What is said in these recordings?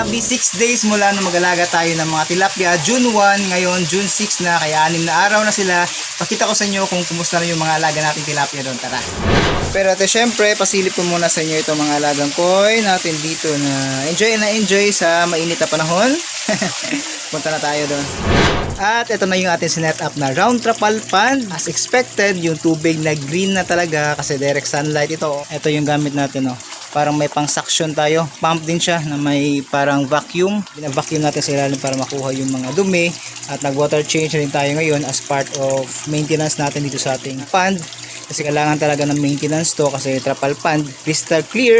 Grabe, 6 days mula nung mag-alaga tayo ng mga tilapia. June 1, ngayon June 6 na, kaya 6 na araw na sila. Pakita ko sa inyo kung kumusta na yung mga alaga nating tilapia doon. Tara. Pero ito syempre, pasilip ko muna sa inyo itong mga alagang koi natin dito na enjoy sa mainit na panahon. Punta na tayo doon. At ito na yung ating sinet up na round trapal pond. As expected, yung tubig na green na talaga kasi direct sunlight ito. Ito yung gamit natin, oh. Parang may pang suction tayo. Pump din siya na may parang vacuum. Bina-vacuum natin sa ilalim para makuha yung mga dumi. At nag-water change rin tayo ngayon as part of maintenance natin dito sa ating pond. Kasi kailangan talaga ng maintenance to kasi trapal pond, crystal clear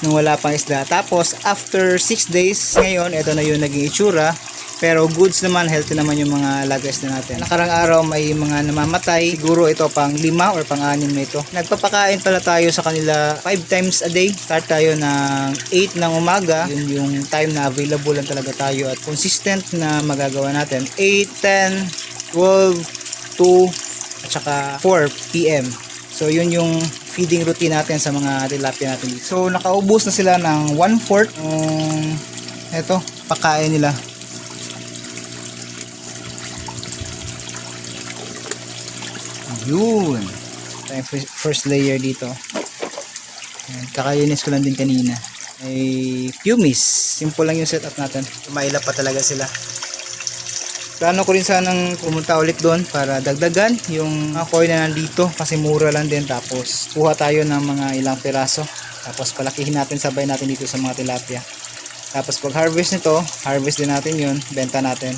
nung wala pang isda. Tapos after 6 days ngayon, ito na yung naging itsura. Pero goods naman, healthy naman yung mga lagas na natin. Nakarang araw may mga namamatay. Siguro ito pang 5 or pang 6 na ito. Nagpapakain pala tayo sa kanila 5 times a day. Start tayo ng 8 ng umaga. Yun yung time na available lang talaga tayo at consistent na magagawa natin. 8, 10, 12, 2, at saka 4 p.m. So yun yung feeding routine natin sa mga tilapia natin. So nakaubos na sila ng 1/4 eto, pakain nila. Yun. Ito yung first layer dito. Kakalinis ko lang din kanina. Ay pumice. Simple lang yung setup natin. Mailap pa talaga sila. Plano ko rin sanang pumunta ulit doon para dagdagan yung mga koi na nandito kasi mura lang din. Tapos kuha tayo ng mga ilang piraso. Tapos palakihin natin, sabay natin dito sa mga tilapia. Tapos pag harvest nito, harvest din natin yun, benta natin.